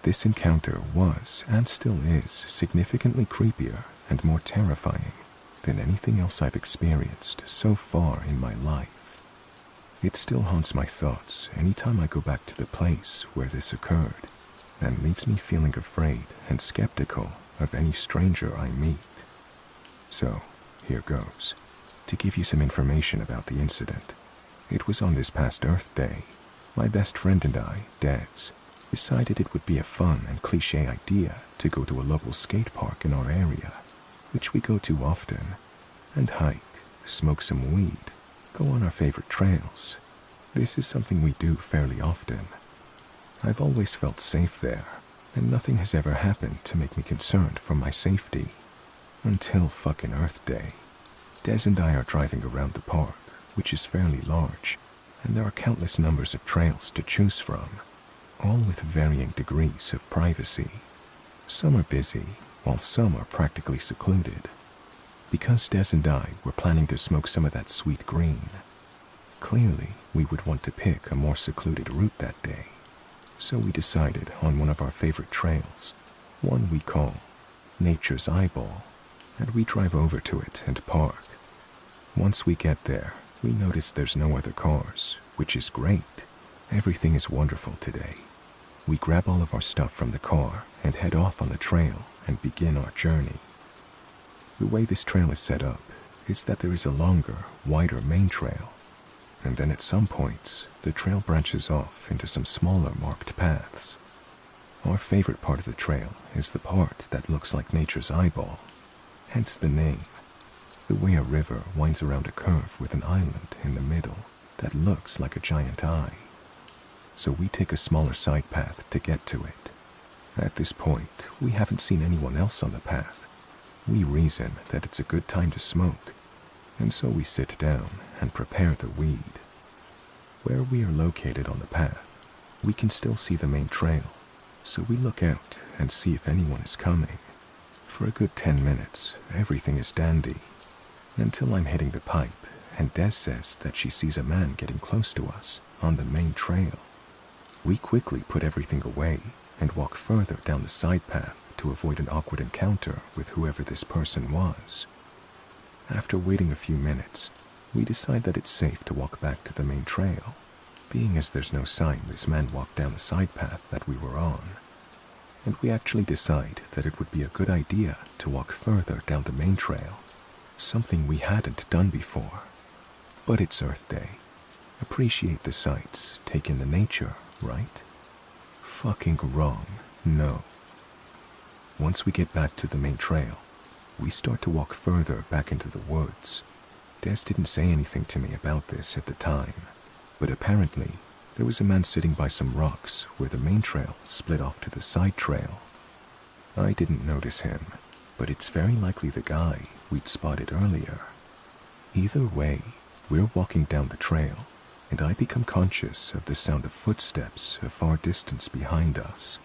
This encounter was, and still is, significantly creepier and more terrifying than anything else I've experienced so far in my life. It still haunts my thoughts anytime I go back to the place where this occurred, and leaves me feeling afraid and skeptical of any stranger I meet. So, here goes. To give you some information about the incident, it was on this past Earth Day. My best friend and I, Des, decided it would be a fun and cliché idea to go to a local skate park in our area, which we go to often, and hike, smoke some weed, go on our favorite trails. This is something we do fairly often. I've always felt safe there, and nothing has ever happened to make me concerned for my safety. Until fucking Earth Day. Des and I are driving around the park, which is fairly large, and there are countless numbers of trails to choose from, all with varying degrees of privacy. Some are busy, while some are practically secluded. Because Des and I were planning to smoke some of that sweet green, clearly we would want to pick a more secluded route that day. So we decided on one of our favorite trails, one we call Nature's Eyeball, and we drive over to it and park. Once we get there, we notice there's no other cars, which is great. Everything is wonderful today. We grab all of our stuff from the car and head off on the trail and begin our journey. The way this trail is set up is that there is a longer, wider main trail, and then at some points, the trail branches off into some smaller marked paths. Our favorite part of the trail is the part that looks like Nature's Eyeball, hence the name. The way a river winds around a curve with an island in the middle that looks like a giant eye. So we take a smaller side path to get to it. At this point, we haven't seen anyone else on the path. We reason that it's a good time to smoke, and so we sit down and prepare the weed. Where we are located on the path, we can still see the main trail, so we look out and see if anyone is coming. For a good 10 minutes, everything is dandy, until I'm hitting the pipe and Des says that she sees a man getting close to us on the main trail. We quickly put everything away and walk further down the side path to avoid an awkward encounter with whoever this person was. After waiting a few minutes, we decide that it's safe to walk back to the main trail, being as there's no sign this man walked down the side path that we were on. And we actually decide that it would be a good idea to walk further down the main trail, something we hadn't done before. But it's Earth Day. Appreciate the sights, take in the nature, right? Fucking wrong, no. Once we get back to the main trail, we start to walk further back into the woods. Des didn't say anything to me about this at the time, but apparently there was a man sitting by some rocks where the main trail split off to the side trail. I didn't notice him, but it's very likely the guy we'd spotted earlier. Either way, we're walking down the trail, and I become conscious of the sound of footsteps a far distance behind us.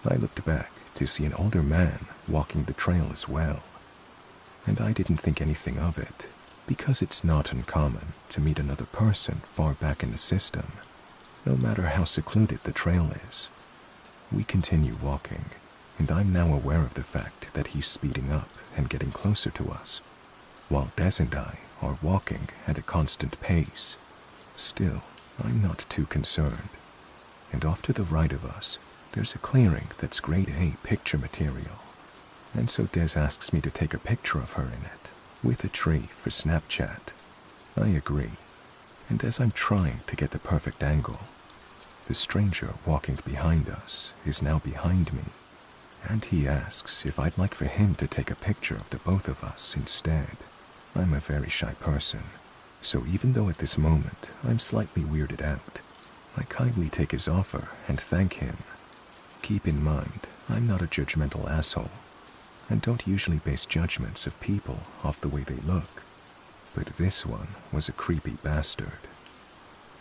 I looked back to see an older man walking the trail as well, and I didn't think anything of it, because it's not uncommon to meet another person far back in the system, no matter how secluded the trail is. We continue walking, and I'm now aware of the fact that he's speeding up and getting closer to us, while Des and I are walking at a constant pace. Still, I'm not too concerned, and off to the right of us, there's a clearing that's grade A picture material, and so Des asks me to take a picture of her in it, with a tree for Snapchat. I agree, and as I'm trying to get the perfect angle, the stranger walking behind us is now behind me, and he asks if I'd like for him to take a picture of the both of us instead. I'm a very shy person, so even though at this moment I'm slightly weirded out, I kindly take his offer and thank him. Keep in mind, I'm not a judgmental asshole, and don't usually base judgments of people off the way they look, but this one was a creepy bastard.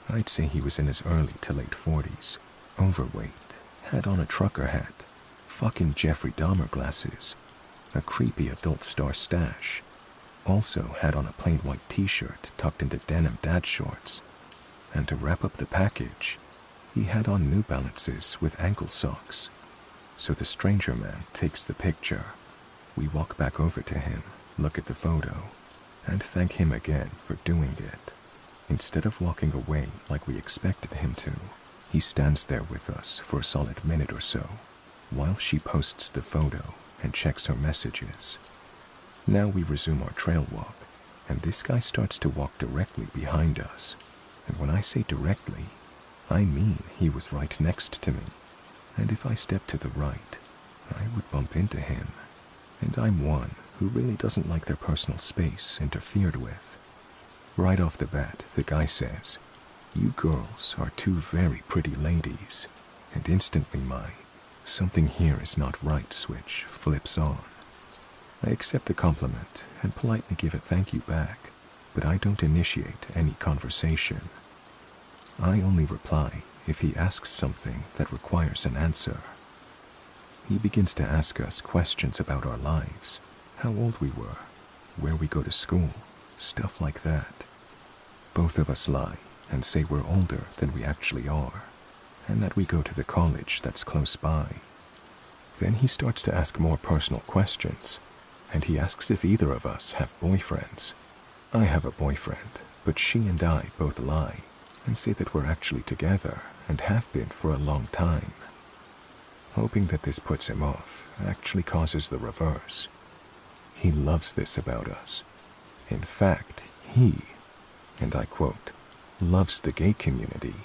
I'd say he was in his early to late 40s, overweight, had on a trucker hat, fucking Jeffrey Dahmer glasses, a creepy adult star stash, also had on a plain white t-shirt tucked into denim dad shorts, and to wrap up the package, he had on New Balances with ankle socks, so the stranger man takes the picture. We walk back over to him, look at the photo, and thank him again for doing it. Instead of walking away like we expected him to, he stands there with us for a solid minute or so, while she posts the photo and checks her messages. Now we resume our trail walk, and this guy starts to walk directly behind us. And when I say directly, I mean he was right next to me. And if I step to the right, I would bump into him. And I'm one who really doesn't like their personal space interfered with. Right off the bat, the guy says, "You girls are two very pretty ladies," and instantly my "something here is not right" switch flips on. I accept the compliment and politely give a thank you back, but I don't initiate any conversation. I only reply if he asks something that requires an answer. He begins to ask us questions about our lives, how old we were, where we go to school, stuff like that. Both of us lie and say we're older than we actually are, and that we go to the college that's close by. Then he starts to ask more personal questions, and he asks if either of us have boyfriends. I have a boyfriend, but she and I both lie and say that we're actually together and have been for a long time. Hoping that this puts him off actually causes the reverse. He loves this about us. In fact, he, and I quote, loves the gay community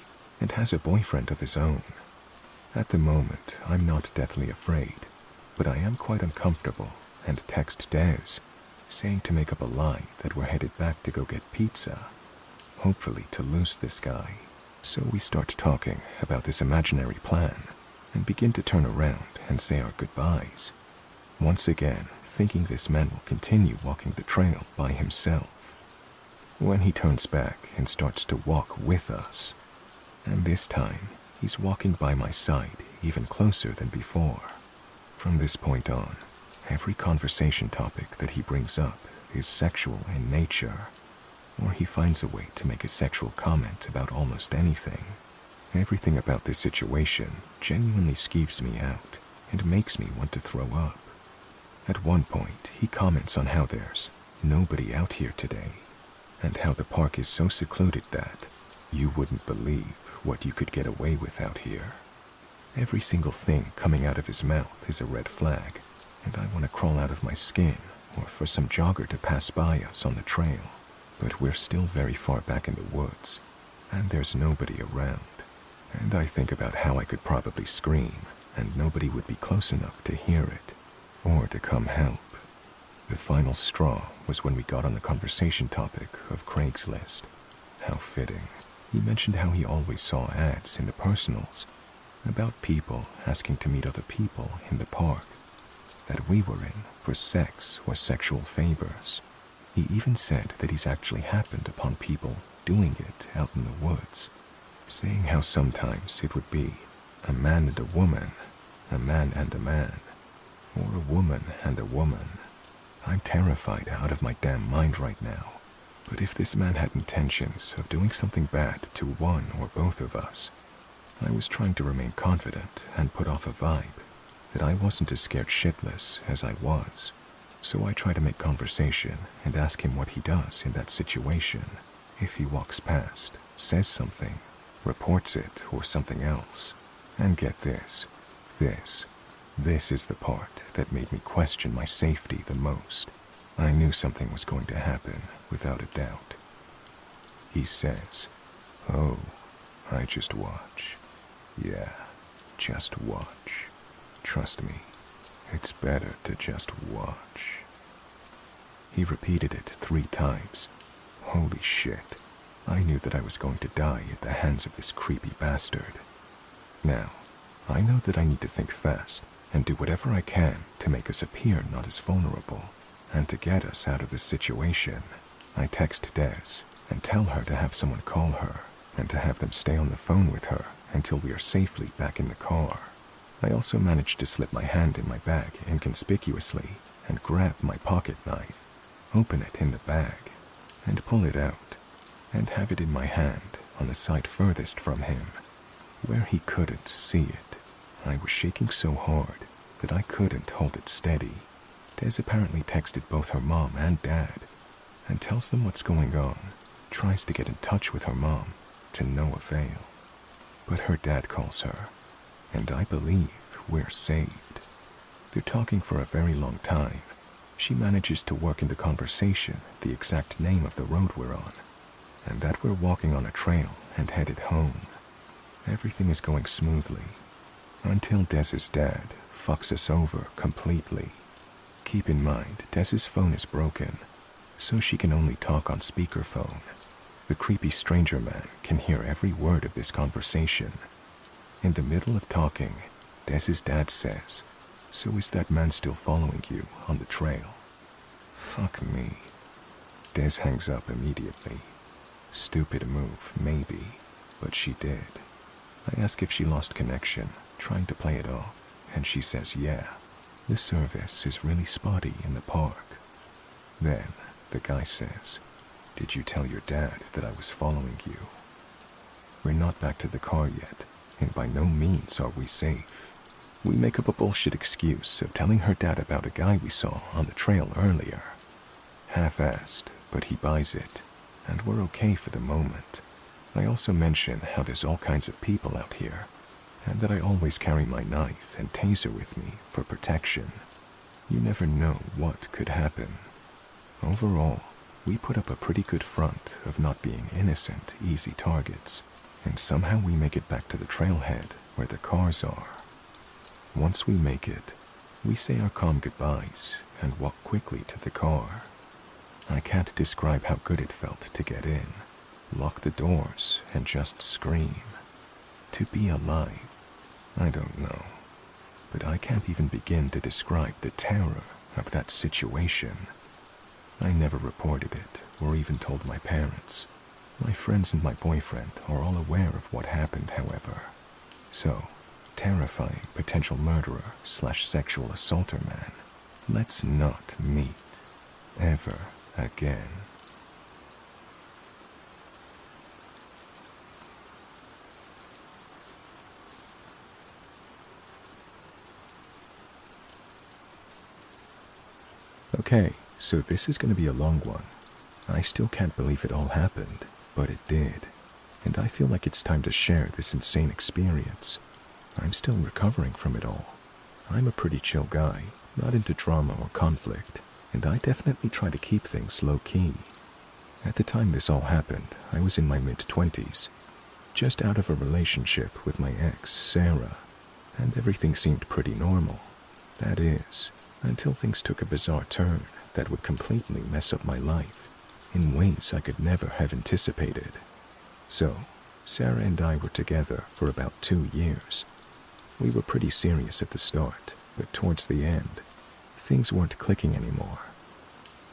and has a boyfriend of his own. At the moment, I'm not deathly afraid, but I am quite uncomfortable and text Des, saying to make up a lie that we're headed back to go get pizza, hopefully to lose this guy. So we start talking about this imaginary plan and begin to turn around and say our goodbyes, once again thinking this man will continue walking the trail by himself. When he turns back and starts to walk with us, and this time he's walking by my side even closer than before. From this point on, every conversation topic that he brings up is sexual in nature, or he finds a way to make a sexual comment about almost anything. Everything about this situation genuinely skeeves me out and makes me want to throw up. At one point, he comments on how there's nobody out here today, and how the park is so secluded that you wouldn't believe what you could get away with out here. Every single thing coming out of his mouth is a red flag, and I want to crawl out of my skin or for some jogger to pass by us on the trail. But we're still very far back in the woods, and there's nobody around. And I think about how I could probably scream, and nobody would be close enough to hear it, or to come help. The final straw was when we got on the conversation topic of Craigslist. How fitting. He mentioned how he always saw ads in the personals about people asking to meet other people in the park that we were in for sex or sexual favors. He even said that he's actually happened upon people doing it out in the woods, saying how sometimes it would be a man and a woman, a man and a man, or a woman and a woman. I'm terrified out of my damn mind right now, but if this man had intentions of doing something bad to one or both of us, I was trying to remain confident and put off a vibe that I wasn't as scared shitless as I was. So I try to make conversation and ask him what he does in that situation. If he walks past, says something, reports it, or something else. And get this is the part that made me question my safety the most. I knew something was going to happen, without a doubt. He says, "Oh, I just watch. Yeah, just watch. Trust me, it's better to just watch." He repeated it 3 times. Holy shit. I knew that I was going to die at the hands of this creepy bastard. Now, I know that I need to think fast and do whatever I can to make us appear not as vulnerable and to get us out of this situation. I text Des and tell her to have someone call her and to have them stay on the phone with her until we are safely back in the car. I also managed to slip my hand in my bag inconspicuously and grab my pocket knife, open it in the bag, and pull it out, and have it in my hand on the side furthest from him, where he couldn't see it. I was shaking so hard that I couldn't hold it steady. Des apparently texted both her mom and dad and tells them what's going on, tries to get in touch with her mom, to no avail. But her dad calls her, and I believe we're saved. They're talking for a very long time. She manages to work into conversation the exact name of the road we're on, and that we're walking on a trail and headed home. Everything is going smoothly, until Des's dad fucks us over completely. Keep in mind, Des's phone is broken, so she can only talk on speakerphone. The creepy stranger man can hear every word of this conversation. In the middle of talking, Des's dad says, "So is that man still following you on the trail?" Fuck me. Des hangs up immediately. Stupid move, maybe, but she did. I ask if she lost connection, trying to play it off, and she says yeah. The service is really spotty in the park. Then the guy says, "Did you tell your dad that I was following you?" We're not back to the car yet, and by no means are we safe. We make up a bullshit excuse of telling her dad about a guy we saw on the trail earlier. Half-assed, but he buys it, and we're okay for the moment. I also mention how there's all kinds of people out here, and that I always carry my knife and taser with me for protection. You never know what could happen. Overall, we put up a pretty good front of not being innocent, easy targets, and somehow we make it back to the trailhead where the cars are. Once we make it, we say our calm goodbyes and walk quickly to the car. I can't describe how good it felt to get in, lock the doors, and just scream. To be alive, I don't know, but I can't even begin to describe the terror of that situation. I never reported it or even told my parents. My friends and my boyfriend are all aware of what happened, however. So, terrifying potential murderer / sexual assaulter man, let's not meet ever again. Okay, so this is going to be a long one. I still can't believe it all happened, but it did. And I feel like it's time to share this insane experience. I'm still recovering from it all. I'm a pretty chill guy, not into drama or conflict, and I definitely try to keep things low-key. At the time this all happened, I was in my mid-20s, just out of a relationship with my ex, Sarah, and everything seemed pretty normal. That is, until things took a bizarre turn that would completely mess up my life in ways I could never have anticipated. So, Sarah and I were together for about 2 years. We were pretty serious at the start, but towards the end, things weren't clicking anymore.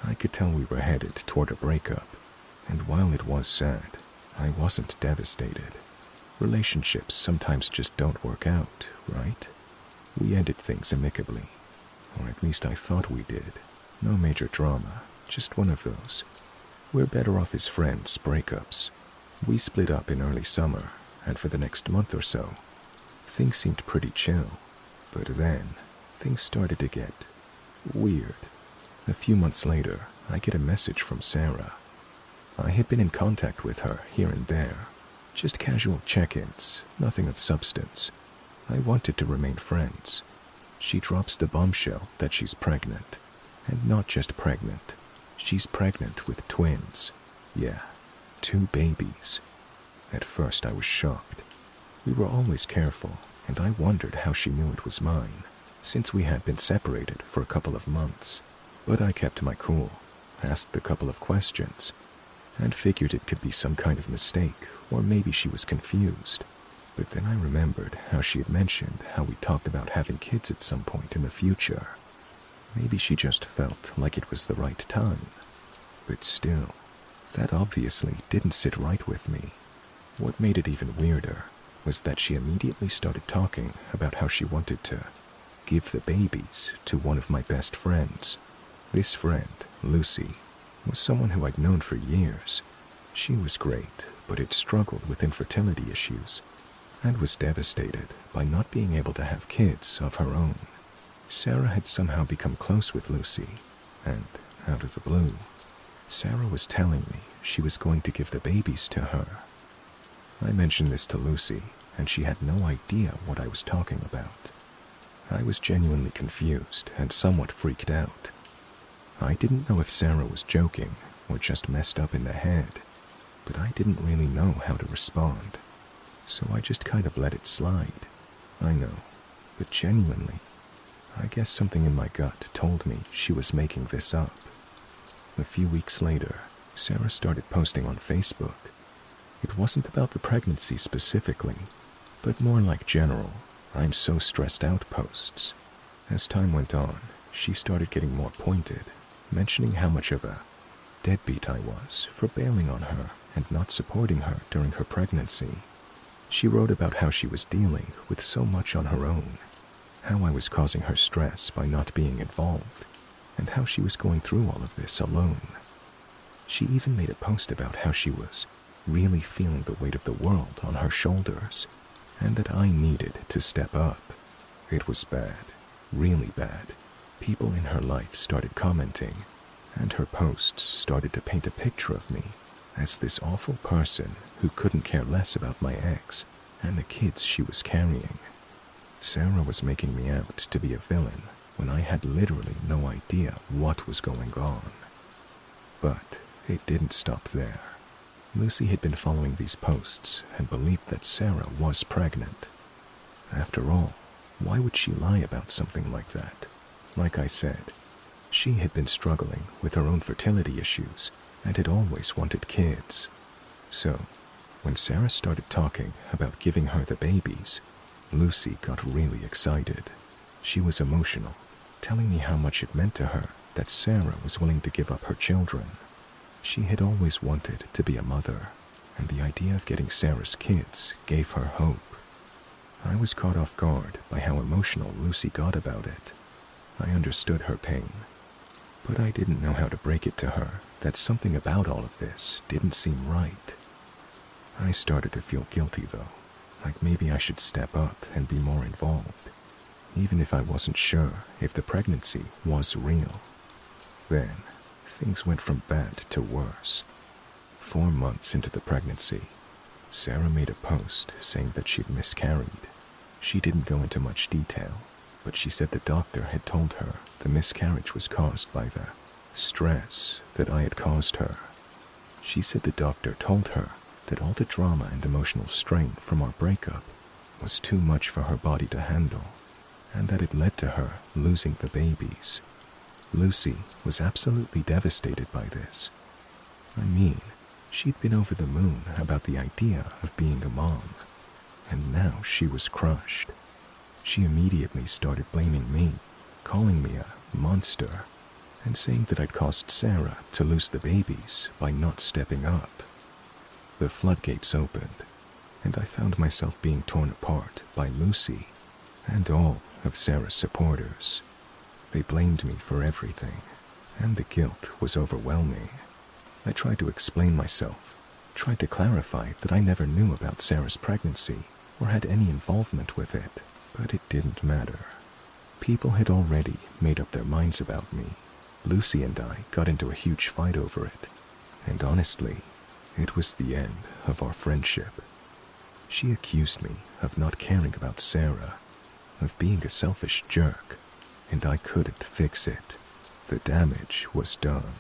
I could tell we were headed toward a breakup, and while it was sad, I wasn't devastated. Relationships sometimes just don't work out, right? We ended things amicably, or at least I thought we did. No major drama, just one of those "we're better off as friends" breakups. We split up in early summer, and for the next month or so, things seemed pretty chill. But then, things started to get weird. A few months later, I get a message from Sarah. I had been in contact with her here and there, just casual check-ins, nothing of substance. I wanted to remain friends. She drops the bombshell that she's pregnant. And not just pregnant. She's pregnant with twins. Yeah, 2 babies. At first I was shocked. We were always careful, and I wondered how she knew it was mine, since we had been separated for a couple of months. But I kept my cool, asked a couple of questions, and figured it could be some kind of mistake, or maybe she was confused. But then I remembered how she had mentioned how we talked about having kids at some point in the future. Maybe she just felt like it was the right time. But still, that obviously didn't sit right with me. What made it even weirder was that she immediately started talking about how she wanted to give the babies to one of my best friends. This friend, Lucy, was someone who I'd known for years. She was great, but had struggled with infertility issues. and was devastated by not being able to have kids of her own. Sarah had somehow become close with Lucy, and out of the blue, Sarah was telling me she was going to give the babies to her. I mentioned this to Lucy, and she had no idea what I was talking about. I was genuinely confused and somewhat freaked out. I didn't know if Sarah was joking or just messed up in the head, but I didn't really know how to respond, so I just kind of let it slide. I know, but genuinely, I guess something in my gut told me she was making this up. A few weeks later, Sarah started posting on Facebook. It wasn't about the pregnancy specifically, but more like general, "I'm so stressed out" posts. As time went on, she started getting more pointed, mentioning how much of a deadbeat I was for bailing on her and not supporting her during her pregnancy. She wrote about how she was dealing with so much on her own, how I was causing her stress by not being involved, and how she was going through all of this alone. She even made a post about how she was really feeling the weight of the world on her shoulders, and that I needed to step up. It was bad, really bad. People in her life started commenting, and her posts started to paint a picture of me as this awful person who couldn't care less about my ex and the kids she was carrying. Sarah was making me out to be a villain when I had literally no idea what was going on. But it didn't stop there. Lucy had been following these posts and believed that Sarah was pregnant. After all, why would she lie about something like that? Like I said, she had been struggling with her own fertility issues and had always wanted kids. So, when Sarah started talking about giving her the babies, Lucy got really excited. She was emotional, telling me how much it meant to her that Sarah was willing to give up her children. She had always wanted to be a mother, and the idea of getting Sarah's kids gave her hope. I was caught off guard by how emotional Lucy got about it. I understood her pain, but I didn't know how to break it to her that something about all of this didn't seem right. I started to feel guilty though, like maybe I should step up and be more involved, even if I wasn't sure if the pregnancy was real. Then, things went from bad to worse. 4 months into the pregnancy, Sarah made a post saying that she'd miscarried. She didn't go into much detail, but she said the doctor had told her the miscarriage was caused by the stress that I had caused her. She said the doctor told her that all the drama and emotional strain from our breakup was too much for her body to handle, and that it led to her losing the babies. Lucy was absolutely devastated by this. I mean, she'd been over the moon about the idea of being a mom, and now she was crushed. She immediately started blaming me, calling me a monster, and saying that I'd caused Sarah to lose the babies by not stepping up. The floodgates opened, and I found myself being torn apart by Lucy and all of Sarah's supporters. They blamed me for everything, and the guilt was overwhelming. I tried to explain myself, tried to clarify that I never knew about Sarah's pregnancy or had any involvement with it, but it didn't matter. People had already made up their minds about me. Lucy and I got into a huge fight over it, and honestly, it was the end of our friendship. She accused me of not caring about Sarah, of being a selfish jerk, and I couldn't fix it. The damage was done.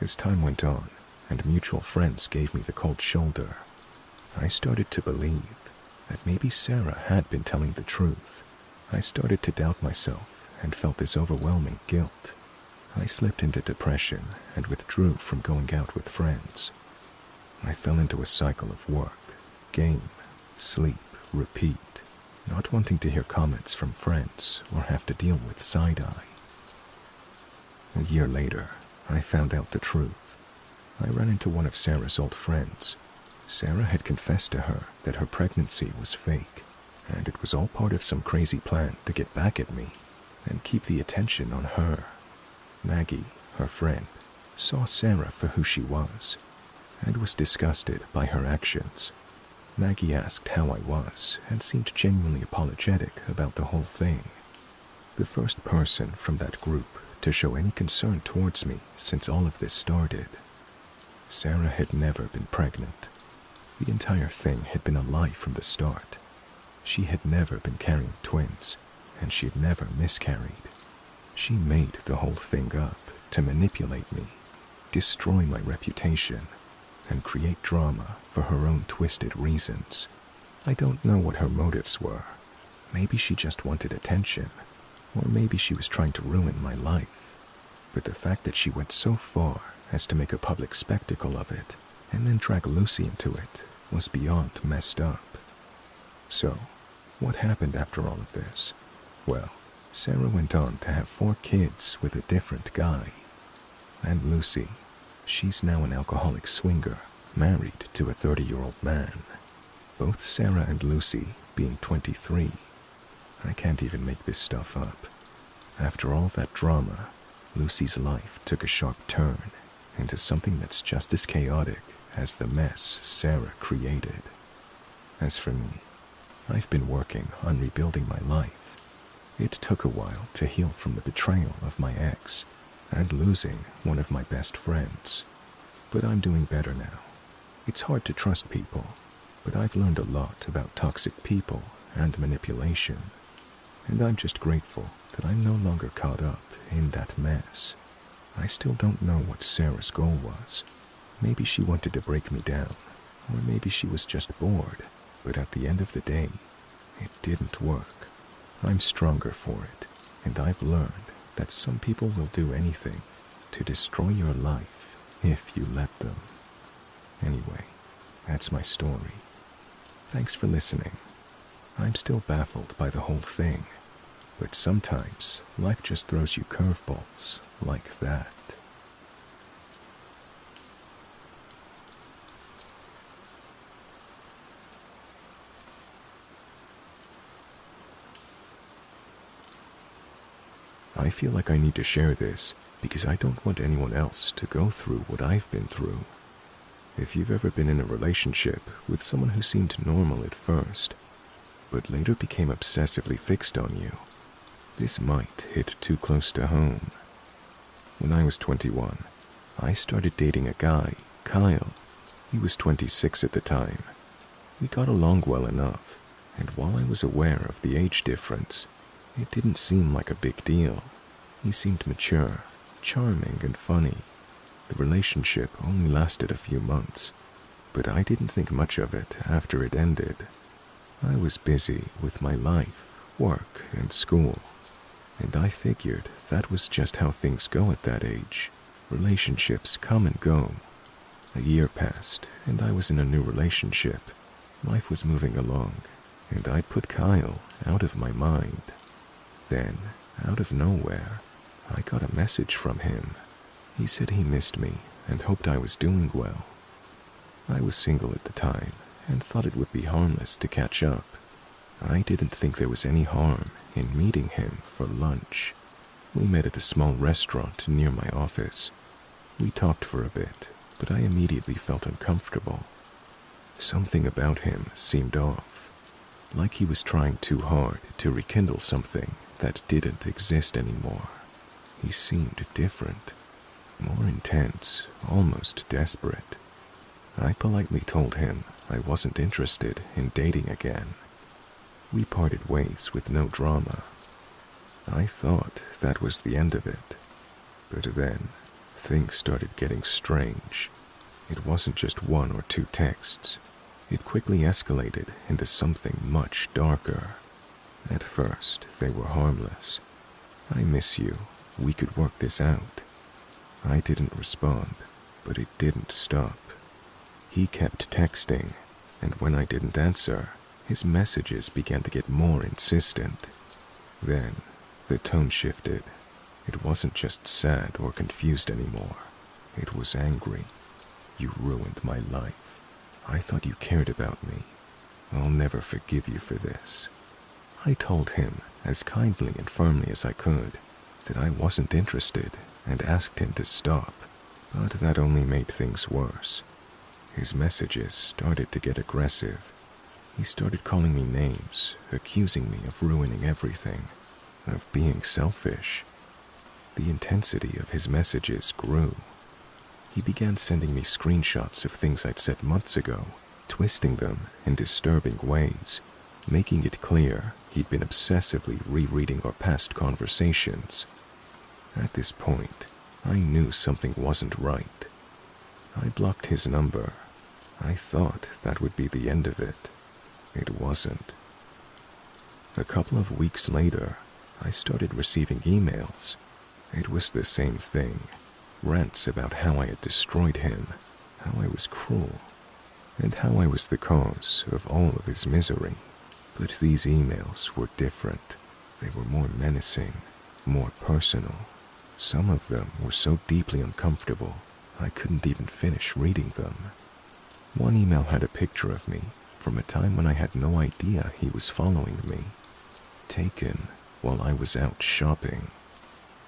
As time went on, and mutual friends gave me the cold shoulder, I started to believe that maybe Sarah had been telling the truth. I started to doubt myself and felt this overwhelming guilt. I slipped into depression and withdrew from going out with friends. I fell into a cycle of work, game, sleep, repeat, not wanting to hear comments from friends or have to deal with side-eye. A year later, I found out the truth. I ran into one of Sarah's old friends. Sarah had confessed to her that her pregnancy was fake, and it was all part of some crazy plan to get back at me and keep the attention on her. Maggie, her friend, saw Sarah for who she was and was disgusted by her actions. Maggie asked how I was and seemed genuinely apologetic about the whole thing. The first person from that group to show any concern towards me since all of this started. Sarah had never been pregnant. The entire thing had been a lie from the start. She had never been carrying twins, and she had never miscarried. She made the whole thing up to manipulate me, destroy my reputation, and create drama for her own twisted reasons. I don't know what her motives were. Maybe she just wanted attention, or maybe she was trying to ruin my life. But the fact that she went so far as to make a public spectacle of it, and then drag Lucy into it, was beyond messed up. So, what happened after all of this? Well, Sarah went on to have 4 kids with a different guy. And Lucy, she's now an alcoholic swinger, married to a 30-year-old man. Both Sarah and Lucy being 23. I can't even make this stuff up. After all that drama, Lucy's life took a sharp turn into something that's just as chaotic as the mess Sarah created. As for me, I've been working on rebuilding my life. It took a while to heal from the betrayal of my ex and losing one of my best friends. But I'm doing better now. It's hard to trust people, but I've learned a lot about toxic people and manipulation. And I'm just grateful that I'm no longer caught up in that mess. I still don't know what Sarah's goal was. Maybe she wanted to break me down, or maybe she was just bored, but at the end of the day, it didn't work. I'm stronger for it, and I've learned that some people will do anything to destroy your life if you let them. Anyway, that's my story. Thanks for listening. I'm still baffled by the whole thing, but sometimes life just throws you curveballs like that. I feel like I need to share this because I don't want anyone else to go through what I've been through. If you've ever been in a relationship with someone who seemed normal at first, but later became obsessively fixed on you, this might hit too close to home. When I was 21, I started dating a guy, Kyle. He was 26 at the time. We got along well enough, and while I was aware of the age difference, it didn't seem like a big deal. He seemed mature, charming, and funny. The relationship only lasted a few months, but I didn't think much of it after it ended. I was busy with my life, work, and school, and I figured that was just how things go at that age. Relationships come and go. A year passed, and I was in a new relationship. Life was moving along, and I'd put Kyle out of my mind. Then, out of nowhere, I got a message from him. He said he missed me and hoped I was doing well. I was single at the time and thought it would be harmless to catch up. I didn't think there was any harm in meeting him for lunch. We met at a small restaurant near my office. We talked for a bit, but I immediately felt uncomfortable. Something about him seemed off, like he was trying too hard to rekindle something that didn't exist anymore. He seemed different, more intense, almost desperate. I politely told him I wasn't interested in dating again. We parted ways with no drama. I thought that was the end of it. But then, things started getting strange. It wasn't just 1 or 2 texts. It quickly escalated into something much darker. At first, they were harmless. I miss you. We could work this out. I didn't respond, but it didn't stop. He kept texting, and when I didn't answer, his messages began to get more insistent. Then, the tone shifted. It wasn't just sad or confused anymore. It was angry. You ruined my life. I thought you cared about me. I'll never forgive you for this. I told him, as kindly and firmly as I could, that I wasn't interested and asked him to stop, but that only made things worse. His messages started to get aggressive, He started calling me names, accusing me of ruining everything, of being selfish. The intensity of his messages grew. He began sending me screenshots of things I'd said months ago, twisting them in disturbing ways, making it clear he'd been obsessively rereading our past conversations. At this point, I knew something wasn't right. I blocked his number. I thought that would be the end of it. It wasn't. A couple of weeks later, I started receiving emails. It was the same thing. Rants about how I had destroyed him, how I was cruel, and how I was the cause of all of his misery. But these emails were different. They were more menacing, more personal. Some of them were so deeply uncomfortable, I couldn't even finish reading them. One email had a picture of me from a time when I had no idea he was following me, taken while I was out shopping,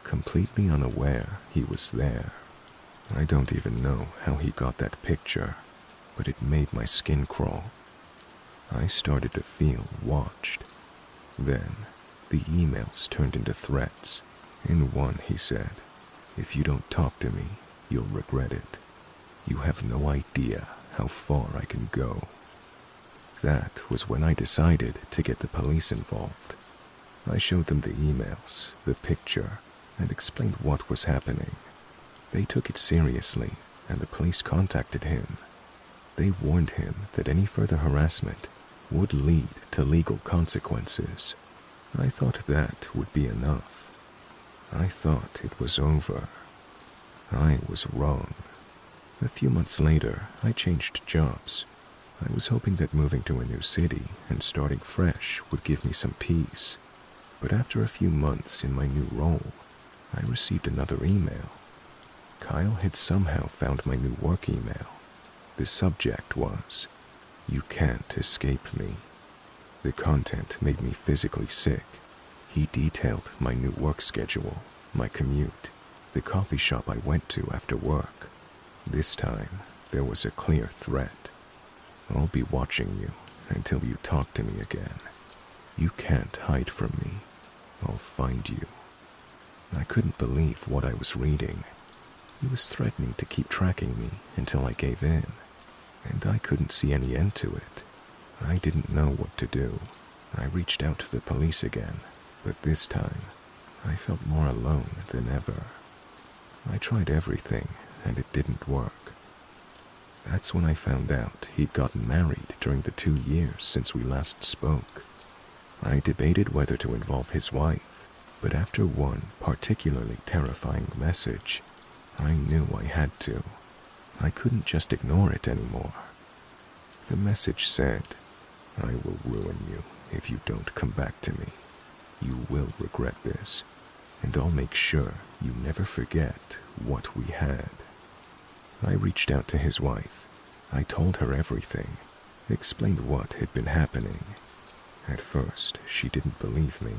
completely unaware he was there. I don't even know how he got that picture, but it made my skin crawl. I started to feel watched. Then, the emails turned into threats. In one, he said, "If you don't talk to me, you'll regret it. You have no idea how far I can go." That was when I decided to get the police involved. I showed them the emails, the picture, and explained what was happening. They took it seriously, and the police contacted him. They warned him that any further harassment would lead to legal consequences. I thought that would be enough. I thought it was over. I was wrong. A few months later, I changed jobs. I was hoping that moving to a new city and starting fresh would give me some peace. But after a few months in my new role, I received another email. Kyle had somehow found my new work email. The subject was, "You can't escape me." The content made me physically sick. He detailed my new work schedule, my commute, the coffee shop I went to after work. This time, there was a clear threat. "I'll be watching you until you talk to me again. You can't hide from me. I'll find you." I couldn't believe what I was reading. He was threatening to keep tracking me until I gave in, and I couldn't see any end to it. I didn't know what to do. I reached out to the police again, but this time, I felt more alone than ever. I tried everything, and it didn't work. That's when I found out he'd gotten married during the 2 years since we last spoke. I debated whether to involve his wife, but after one particularly terrifying message, I knew I had to. I couldn't just ignore it anymore. The message said, "I will ruin you if you don't come back to me. You will regret this, and I'll make sure you never forget what we had." I reached out to his wife. I told her everything, explained what had been happening. At first, she didn't believe me,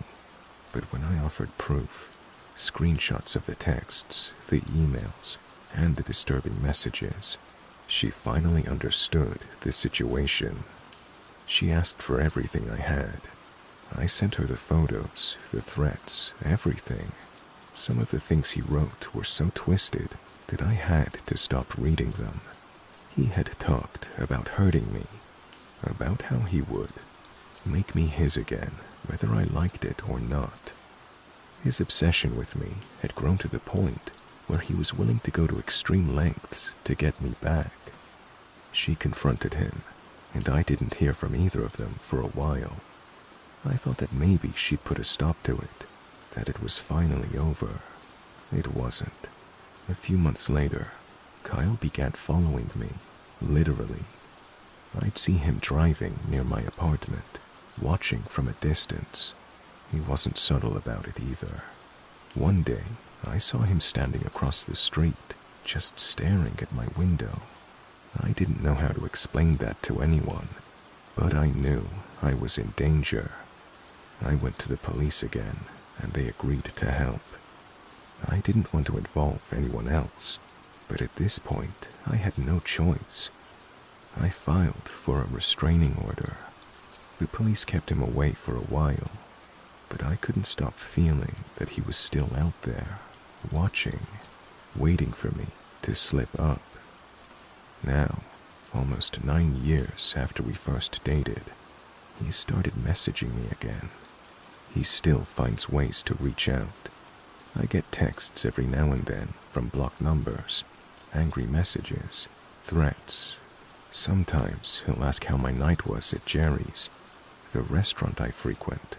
but when I offered proof, screenshots of the texts, the emails, and the disturbing messages, she finally understood the situation. She asked for everything I had. I sent her the photos, the threats, everything. Some of the things he wrote were so twisted that I had to stop reading them. He had talked about hurting me, about how he would make me his again, whether I liked it or not. His obsession with me had grown to the point where he was willing to go to extreme lengths to get me back. She confronted him, and I didn't hear from either of them for a while. I thought that maybe she'd put a stop to it, that it was finally over. It wasn't. A few months later, Kyle began following me, literally. I'd see him driving near my apartment, watching from a distance. He wasn't subtle about it either. One day, I saw him standing across the street, just staring at my window. I didn't know how to explain that to anyone, but I knew I was in danger. I went to the police again, and they agreed to help. I didn't want to involve anyone else, but at this point, I had no choice. I filed for a restraining order. The police kept him away for a while, but I couldn't stop feeling that he was still out there, watching, waiting for me to slip up. Now, almost 9 years after we first dated, he started messaging me again. He still finds ways to reach out. I get texts every now and then from blocked numbers, angry messages, threats. Sometimes he'll ask how my night was at Jerry's, the restaurant I frequent.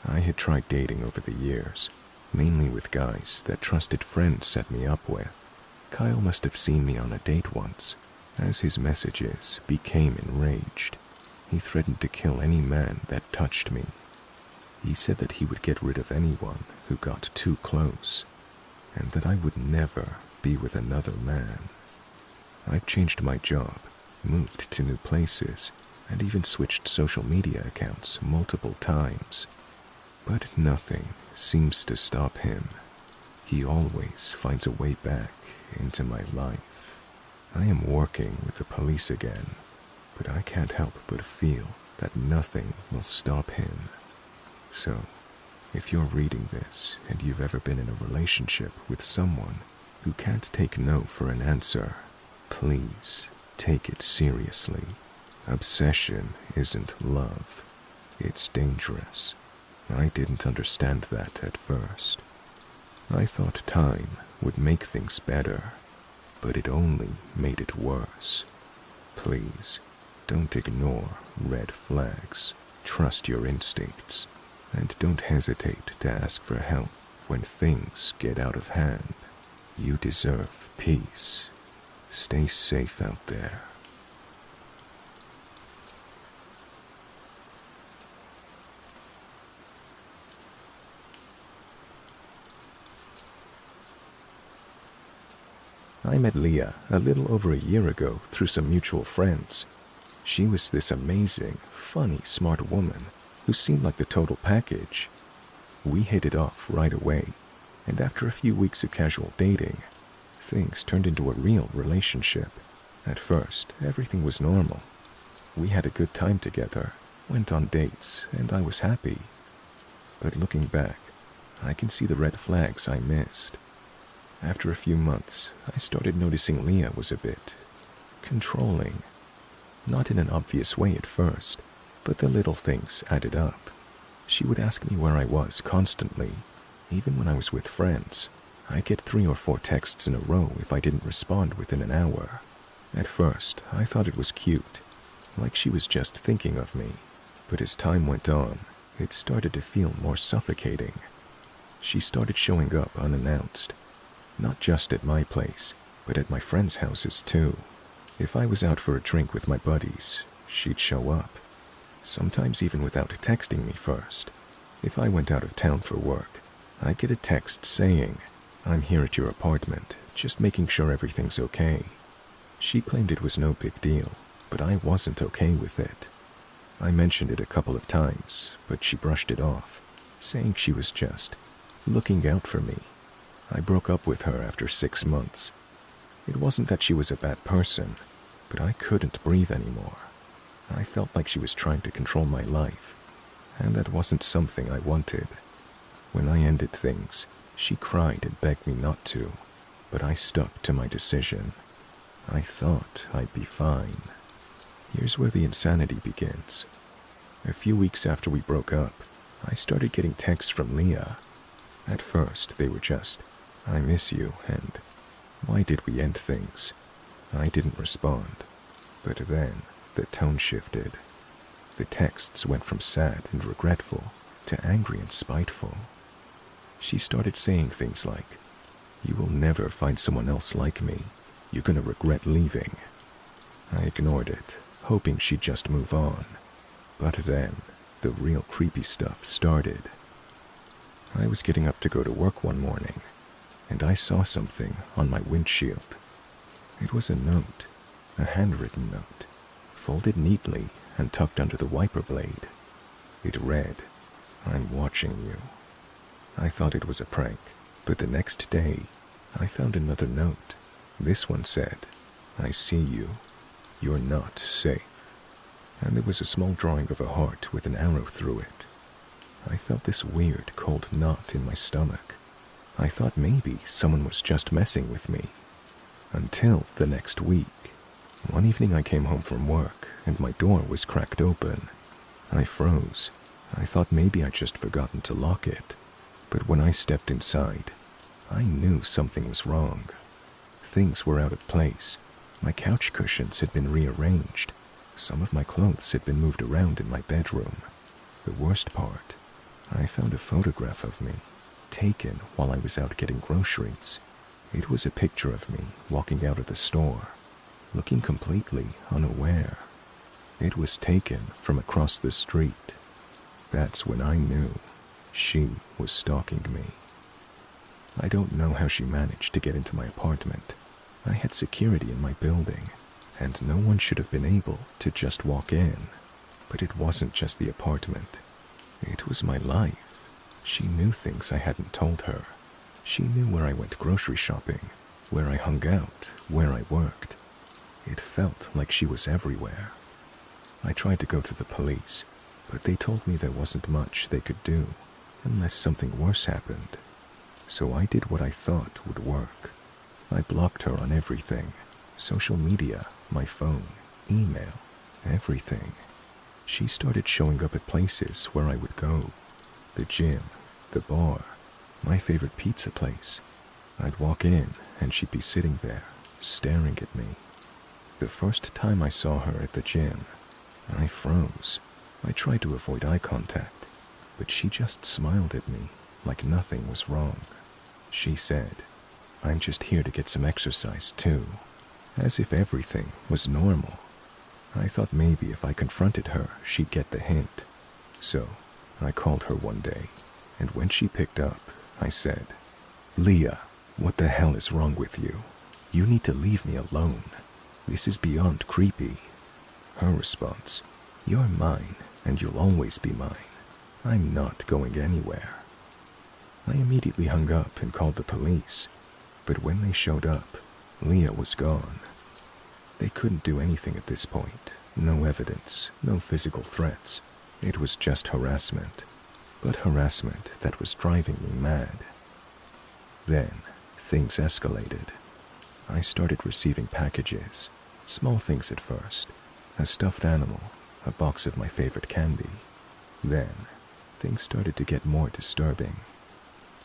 I had tried dating over the years, mainly with guys that trusted friends set me up with. Kyle must have seen me on a date once. As his messages became enraged, he threatened to kill any man that touched me. He said that he would get rid of anyone who got too close, and that I would never be with another man. I've changed my job, moved to new places, and even switched social media accounts multiple times. But nothing seems to stop him. He always finds a way back into my life. I am working with the police again, but I can't help but feel that nothing will stop him. So, if you're reading this and you've ever been in a relationship with someone who can't take no for an answer, please take it seriously. Obsession isn't love. It's dangerous. I didn't understand that at first. I thought time would make things better, but it only made it worse. Please, don't ignore red flags. Trust your instincts, and don't hesitate to ask for help when things get out of hand. You deserve peace. Stay safe out there. I met Leah a little over a year ago through some mutual friends. She was this amazing, funny, smart woman who seemed like the total package. We hit it off right away, and after a few weeks of casual dating, things turned into a real relationship. At first, everything was normal. We had a good time together, went on dates, and I was happy. But looking back, I can see the red flags I missed. After a few months, I started noticing Leah was a bit controlling. Not in an obvious way at first, but the little things added up. She would ask me where I was constantly, even when I was with friends. I'd get 3 or 4 texts in a row if I didn't respond within an hour. At first, I thought it was cute, like she was just thinking of me. But as time went on, it started to feel more suffocating. She started showing up unannounced, not just at my place, but at my friends' houses too. If I was out for a drink with my buddies, she'd show up, sometimes even without texting me first. If I went out of town for work, I'd get a text saying, "I'm here at your apartment, just making sure everything's okay." She claimed it was no big deal, but I wasn't okay with it. I mentioned it a couple of times, but she brushed it off, saying she was just looking out for me. I broke up with her after 6 months. It wasn't that she was a bad person, but I couldn't breathe anymore. I felt like she was trying to control my life, and that wasn't something I wanted. When I ended things, she cried and begged me not to, but I stuck to my decision. I thought I'd be fine. Here's where the insanity begins. A few weeks after we broke up, I started getting texts from Leah. At first, they were just, "I miss you," and "Why did we end things?" I didn't respond, but then the tone shifted. The texts went from sad and regretful to angry and spiteful. She started saying things like, "You will never find someone else like me. You're gonna regret leaving." I ignored it, hoping she'd just move on. But then, the real creepy stuff started. I was getting up to go to work one morning, and I saw something on my windshield. It was a note, a handwritten note, folded neatly and tucked under the wiper blade. It read, "I'm watching you." I thought it was a prank, but the next day, I found another note. This one said, "I see you. You're not safe." and there was a small drawing of a heart with an arrow through it. I felt this weird, cold knot in my stomach. I thought maybe someone was just messing with me. Until the next week. One evening I came home from work, and my door was cracked open. I froze. I thought maybe I'd just forgotten to lock it. But when I stepped inside, I knew something was wrong. Things were out of place. My couch cushions had been rearranged. Some of my clothes had been moved around in my bedroom. The worst part, I found a photograph of me, taken while I was out getting groceries. It was a picture of me walking out of the store, looking completely unaware. It was taken from across the street. That's when I knew she was stalking me. I don't know how she managed to get into my apartment. I had security in my building, and no one should have been able to just walk in. But it wasn't just the apartment. It was my life. She knew things I hadn't told her. She knew where I went grocery shopping, where I hung out, where I worked. It felt like she was everywhere. I tried to go to the police, but they told me there wasn't much they could do unless something worse happened. So I did what I thought would work. I blocked her on everything. Social media, my phone, email, everything. She started showing up at places where I would go. The gym, the bar, my favorite pizza place. I'd walk in and she'd be sitting there, staring at me. The first time I saw her at the gym, I froze. I tried to avoid eye contact, but she just smiled at me like nothing was wrong. She said, "I'm just here to get some exercise too," as if everything was normal. I thought maybe if I confronted her, she'd get the hint. So I called her one day, and when she picked up, I said, "Leah, what the hell is wrong with you? You need to leave me alone. This is beyond creepy." Her response, "You're mine, and you'll always be mine. I'm not going anywhere." I immediately hung up and called the police, but when they showed up, Leah was gone. They couldn't do anything at this point. No evidence, no physical threats. It was just harassment, but harassment that was driving me mad. Then, things escalated. I started receiving packages, small things at first, a stuffed animal, a box of my favorite candy. Then, things started to get more disturbing.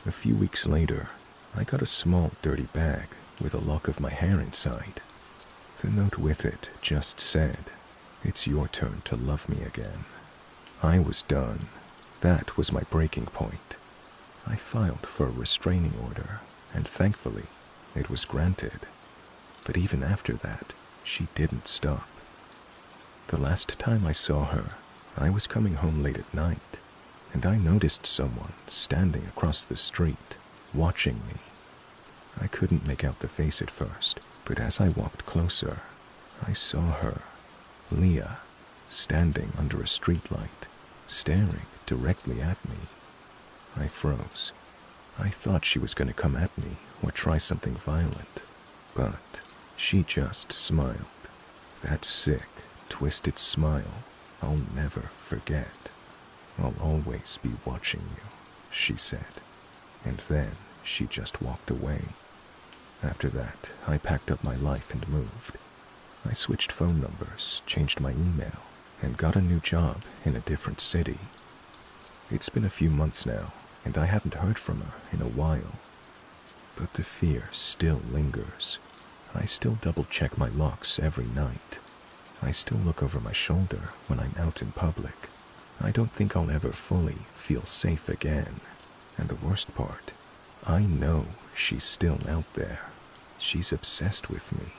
A few weeks later, I got a small dirty bag with a lock of my hair inside. The note with it just said, "It's your turn to love me again." I was done. That was my breaking point. I filed for a restraining order, and thankfully, it was granted. But even after that, she didn't stop. The last time I saw her, I was coming home late at night, and I noticed someone standing across the street, watching me. I couldn't make out the face at first, but as I walked closer, I saw her, Leah, standing under a streetlight, staring directly at me. I froze. I thought she was going to come at me or try something violent, but she just smiled. That sick, twisted smile I'll never forget. "I'll always be watching you," she said, and then she just walked away. After that, I packed up my life and moved. I switched phone numbers, changed my email, and got a new job in a different city. It's been a few months now, and I haven't heard from her in a while. But the fear still lingers. I still double-check my locks every night. I still look over my shoulder when I'm out in public. I don't think I'll ever fully feel safe again. And the worst part, I know she's still out there. She's obsessed with me.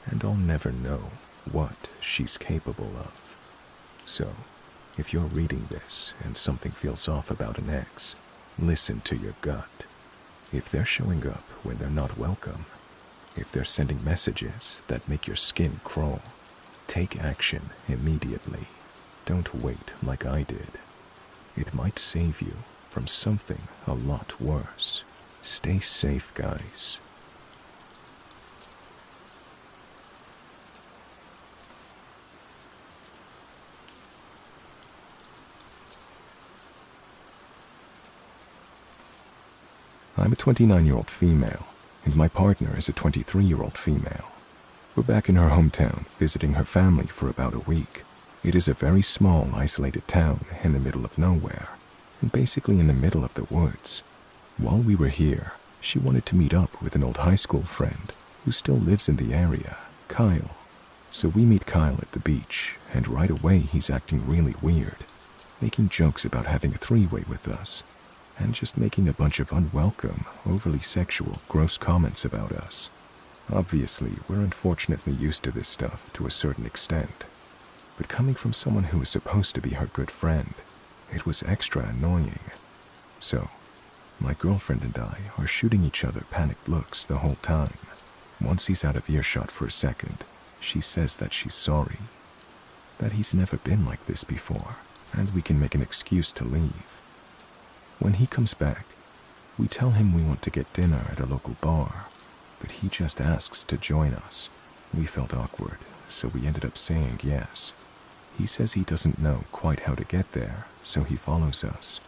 And I'll never know what she's capable of. So, if you're reading this and something feels off about an ex, listen to your gut. If they're showing up when they're not welcome, if they're sending messages that make your skin crawl, take action immediately. Don't wait like I did. It might save you from something a lot worse. Stay safe, guys. I'm a 29-year-old female, and my partner is a 23-year-old female. We're back in her hometown, visiting her family for about a week. It is a very small, isolated town in the middle of nowhere, and basically in the middle of the woods. While we were here, she wanted to meet up with an old high school friend who still lives in the area, Kyle. So we meet Kyle at the beach, and right away he's acting really weird, making jokes about having a three-way with us, and just making a bunch of unwelcome, overly sexual, gross comments about us. Obviously, we're unfortunately used to this stuff to a certain extent, but coming from someone who was supposed to be her good friend, it was extra annoying. So, my girlfriend and I are shooting each other panicked looks the whole time. Once he's out of earshot for a second, she says that she's sorry, that he's never been like this before, and we can make an excuse to leave. When he comes back, we tell him we want to get dinner at a local bar, but he just asks to join us. We felt awkward, so we ended up saying yes. He says he doesn't know quite how to get there, so he follows us.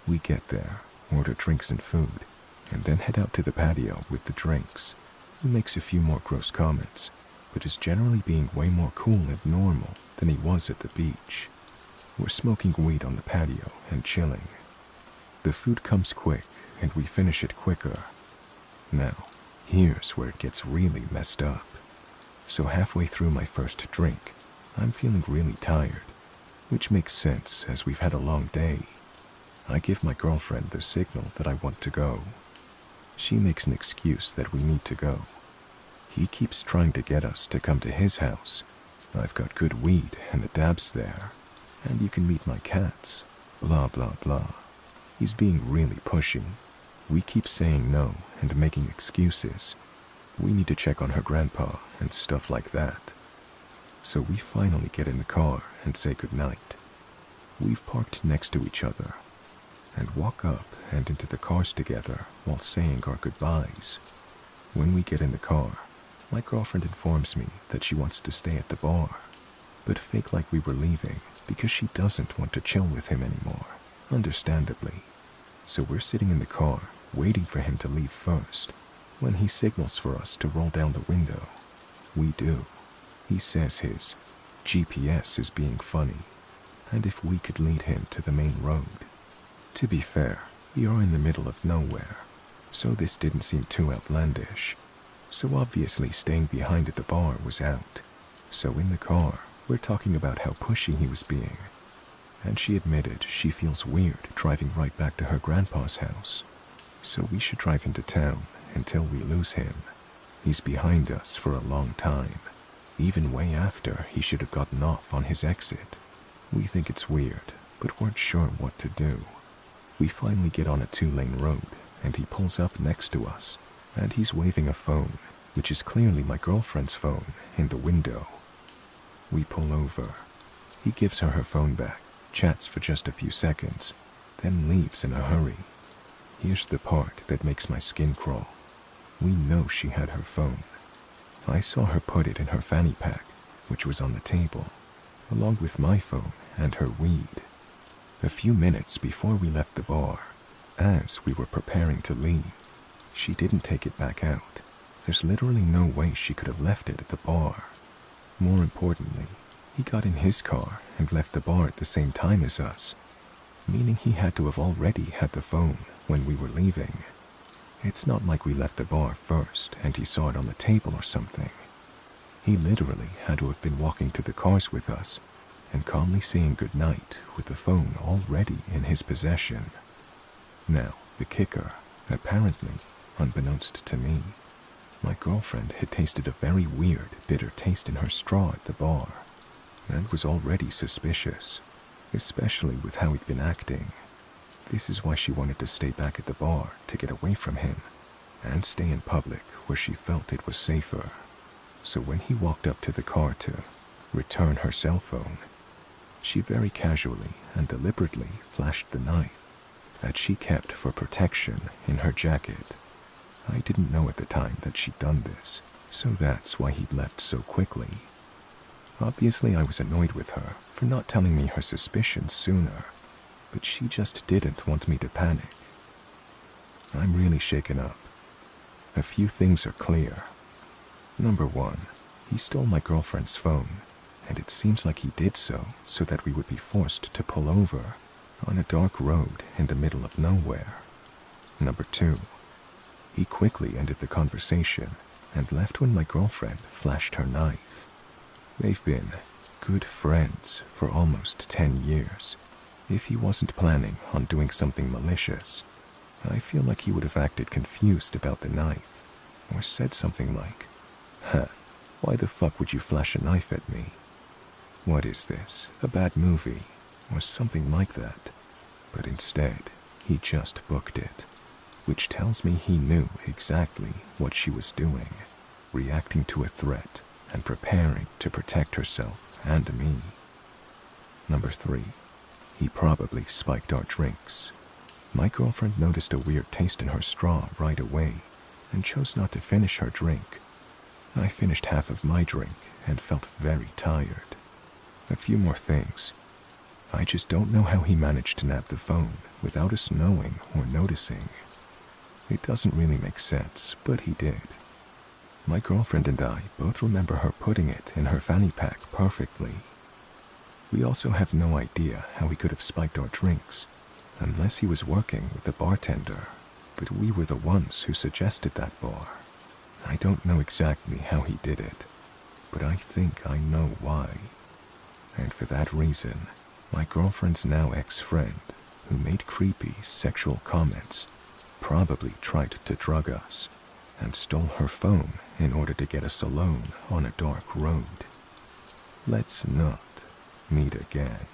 We get there, order drinks and food, and then head out to the patio with the drinks. He makes a few more gross comments, but is generally being way more cool and normal than he was at the beach. We're smoking weed on the patio and chilling. The food comes quick, and we finish it quicker. Now, here's where it gets really messed up. So halfway through my first drink, I'm feeling really tired, which makes sense as we've had a long day. I give my girlfriend the signal that I want to go. She makes an excuse that we need to go. He keeps trying to get us to come to his house. I've got good weed and the dabs there, and you can meet my cats, blah blah blah. He's being really pushy. We keep saying no and making excuses. We need to check on her grandpa and stuff like that. So we finally get in the car and say goodnight. We've parked next to each other and walk up and into the cars together while saying our goodbyes. When we get in the car, my girlfriend informs me that she wants to stay at the bar, but fake like we were leaving because she doesn't want to chill with him anymore, understandably. So we're sitting in the car waiting for him to leave first. When he signals for us to roll down the window, we do. He says his GPS is being funny, and if we could lead him to the main road. To be fair, we are in the middle of nowhere, so this didn't seem too outlandish. So obviously staying behind at the bar was out. So in the car, we're talking about how pushy he was being, and she admitted she feels weird driving right back to her grandpa's house. So we should drive into town until we lose him. He's behind us for a long time, even way after he should have gotten off on his exit. We think it's weird, but weren't sure what to do. We finally get on a 2-lane road, and he pulls up next to us, and he's waving a phone, which is clearly my girlfriend's phone, in the window. We pull over. He gives her phone back, chats for just a few seconds, then leaves in a hurry. Here's the part that makes my skin crawl. We know she had her phone. I saw her put it in her fanny pack, which was on the table, along with my phone and her weed. A few minutes before we left the bar, as we were preparing to leave, she didn't take it back out. There's literally no way she could have left it at the bar. More importantly, he got in his car and left the bar at the same time as us, meaning he had to have already had the phone when we were leaving. It's not like we left the bar first and he saw it on the table or something. He literally had to have been walking to the cars with us and calmly saying goodnight with the phone already in his possession. Now, the kicker, apparently, unbeknownst to me, my girlfriend had tasted a very weird, bitter taste in her straw at the bar, and was already suspicious, especially with how he'd been acting. This is why she wanted to stay back at the bar to get away from him, and stay in public where she felt it was safer. So when he walked up to the car to return her cell phone, she very casually and deliberately flashed the knife that she kept for protection in her jacket. I didn't know at the time that she'd done this, so that's why he'd left so quickly. Obviously, I was annoyed with her for not telling me her suspicions sooner, but she just didn't want me to panic. I'm really shaken up. A few things are clear. Number one, he stole my girlfriend's phone, and it seems like he did so that we would be forced to pull over on a dark road in the middle of nowhere. Number two, he quickly ended the conversation and left when my girlfriend flashed her knife. They've been good friends for almost 10 years. If he wasn't planning on doing something malicious, I feel like he would have acted confused about the knife, or said something like, why the fuck would you flash a knife at me? What is this, a bad movie, or something like that? But instead, he just booked it, which tells me he knew exactly what she was doing, reacting to a threat and preparing to protect herself and me. Number three, he probably spiked our drinks. My girlfriend noticed a weird taste in her straw right away and chose not to finish her drink. I finished half of my drink and felt very tired. A few more things. I just don't know how he managed to nab the phone without us knowing or noticing. It doesn't really make sense, but he did. My girlfriend and I both remember her putting it in her fanny pack perfectly. We also have no idea how he could have spiked our drinks, unless he was working with the bartender, but we were the ones who suggested that bar. I don't know exactly how he did it, but I think I know why. And for that reason, my girlfriend's now ex-friend, who made creepy sexual comments, probably tried to drug us and stole her phone in order to get us alone on a dark road. Let's not meet again.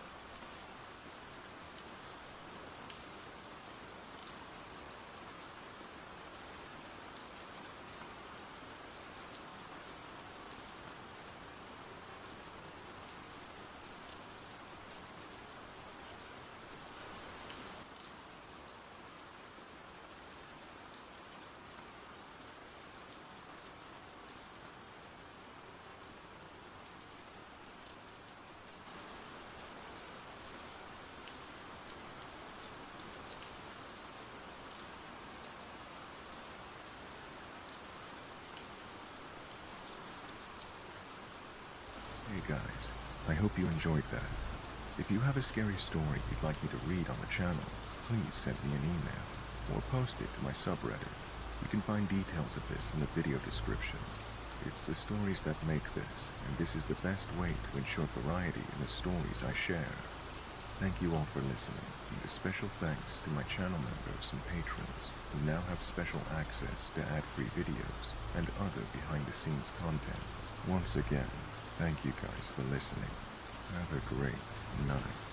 Hey guys, I hope you enjoyed that. If you have a scary story you'd like me to read on the channel, please send me an email or post it to my subreddit. You can find details of this in the video description. It's the stories that make this, and this is the best way to ensure variety in the stories I share. Thank you all for listening, and a special thanks to my channel members and patrons who now have special access to ad-free videos and other behind-the-scenes content. Once again, thank you guys for listening. Have a great night.